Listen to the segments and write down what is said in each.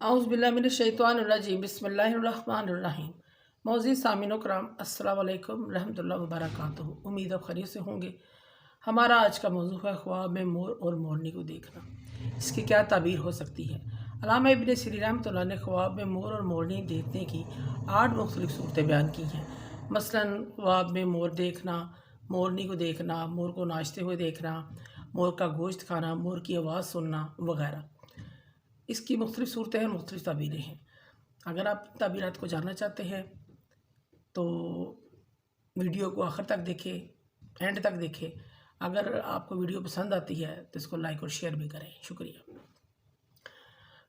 औज़ुबिल्लाहिमिनश्शैतानिर्रजीम बिस्मिल्लाहिर्रहमानिर्रहीम। मौज़ूद सामीन कराम अस्सलाम वालेकुम रहमतुल्लाहि व बरकातुहू। उम्मीद है खैरियत से होंगे। हमारा आज का मौज़ू है ख्वाब में मोर और मोरनी को देखना, इसकी क्या ताबीर हो सकती है। अल्लामा इब्न सीरीन रहमतुल्लाह ने ख्वाब में मोर और मोरनी देखने की 8 मुख्तलिफ सूरतें बयान की हैं। मसलन ख्वाब में मोर देखना, मोरनी को देखना, मोर को नाचते हुए देखना, मोर का गोश्त खाना, मोर की आवाज़ सुनना वगैरह। इसकी मुख्तलिफ सूरतें हैं, मुख्तलिफ ताबीरें हैं। अगर आप ताबीरात को जानना चाहते हैं तो वीडियो को आखिर तक देखें, एंड तक देखें। अगर आपको वीडियो पसंद आती है तो इसको लाइक और शेयर भी करें। शुक्रिया।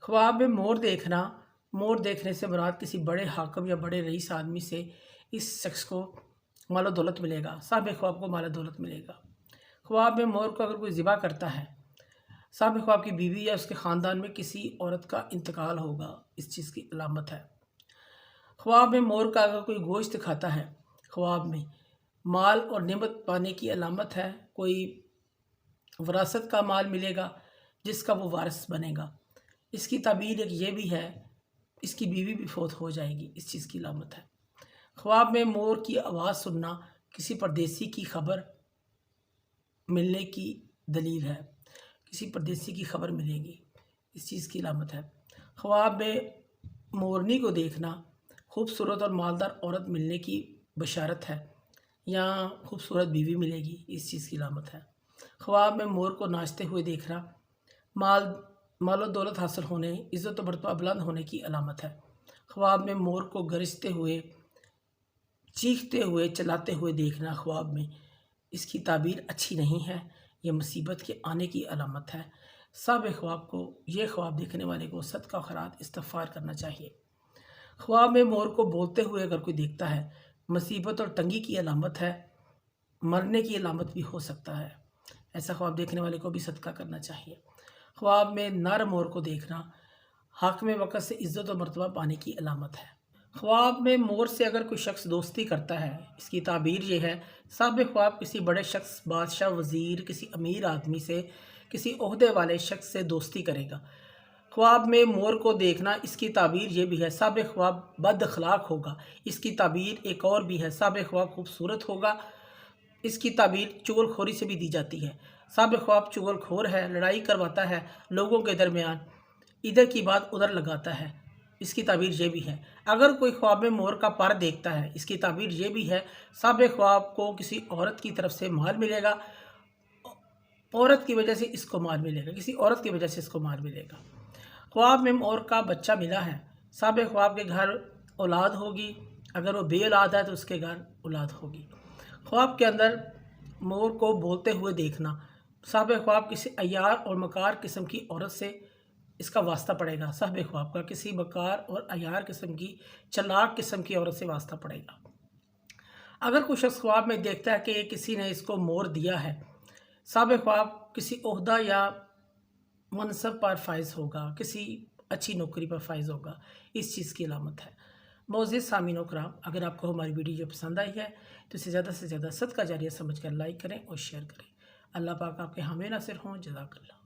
ख्वाब में मोर देखना, मोर देखने से मुराद किसी बड़े हाकिम या बड़े रईस आदमी से इस शख्स को मालो दौलत मिलेगा, साहिब ख्वाब को मालो दौलत मिलेगा। ख्वाब में मोर को अगर कोई ज़िबा करता है, साहिब ख्वाब की बीवी या उसके ख़ानदान में किसी औरत का इंतकाल होगा, इस चीज़ की अलामत है। ख्वाब में मोर का अगर कोई गोश्त खाता है, ख्वाब में माल और नेमत पाने की अलामत है। कोई वरासत का माल मिलेगा जिसका वो वारिस बनेगा। इसकी ताबीर एक ये भी है, इसकी बीवी भी फौत हो जाएगी, इस चीज़ की अलामत है। ख्वाब में मोर की आवाज़ सुनना किसी परदेसी की खबर मिलने की दलील है, किसी परदेसी की खबर मिलेगी, इस चीज़ की अलामत है। ख्वाब में मोरनी को देखना खूबसूरत और मालदार औरत मिलने की बशारत है, या खूबसूरत बीवी मिलेगी, इस चीज़ की अलामत है। ख्वाब में मोर को नाचते हुए देखना मालो दौलत हासिल होने, इज़्ज़त और मर्तबा बुलंद होने की अलामत है। ख्वाब में मोर को गरजते हुए, चीखते हुए, चलाते हुए देखना ख्वाब में, इसकी ताबीर अच्छी नहीं है, यह मुसीबत के आने की अलामत है। सब ख्वाब को, ये ख्वाब देखने वाले को सदका खैरात इस्तिग़फ़ार करना चाहिए। ख्वाब में मोर को बोलते हुए अगर कोई देखता है, मुसीबत और तंगी की अलामत है, मरने की अलामत भी हो सकता है। ऐसा ख्वाब देखने वाले को भी सदका करना चाहिए। ख्वाब में नर मोर को देखना हाकिम वक़्त से इज़्ज़त और मर्तबा पाने की अलामत है। ख्वाब में मोर से अगर कोई शख्स दोस्ती करता है, इसकी ताबीर ये है, साहिब ख्वाब किसी बड़े शख्स, बादशाह, वज़ीर, किसी अमीर आदमी से, किसी ओहदे वाले शख्स से दोस्ती करेगा। ख्वाब में मोर को देखना, इसकी ताबीर ये भी है, साहिब ख्वाब बद अखलाक होगा। इसकी ताबीर एक और भी है, साहिब ख्वाब खूबसूरत होगा। इसकी ताबीर चुगलखोरी से भी दी जाती है। साहिब ख्वाब चुगलखोर है, लड़ाई करवाता है लोगों के दरमियान, इधर की बात उधर लगाता है, इसकी ताबीर ये भी है। अगर कोई ख्वाब में मोर का पर देखता है, इसकी ताबीर ये भी है, साहिब ख्वाब को किसी औरत की तरफ से माल मिलेगा, औरत की वजह से इसको माल मिलेगा, किसी औरत की वजह से इसको माल मिलेगा। ख्वाब में मोर का बच्चा मिला है, साहिब ख्वाब के घर औलाद होगी, अगर वो बे औलाद है तो उसके घर औलाद होगी। ख्वाब के अंदर मोर को बोलते हुए देखना, साहिब ख्वाब किसी अय्यार और मकार किस्म की औरत से इसका वास्ता पड़ेगा। साहिब ख्वाब का किसी मकार और अय्यार किस्म की, चालाक किस्म की औरत से वास्ता पड़ेगा। अगर कोई शख्स ख्वाब में देखता है कि किसी ने इसको मोर दिया है, साहिब ख्वाब किसी ओहदा या मनसब पर फाइज होगा, किसी अच्छी नौकरी पर फाइज होगा, इस चीज़ की अलामत है। मौजूद सामीन कराम, अगर आपको हमारी वीडियो पसंद आई है तो इसे ज़्यादा से ज़्यादा सदका जारिया समझकर लाइक करें और शेयर करें। अल्लाह पाक आपके हामी नासिर हों। जज़ाकल्लाह।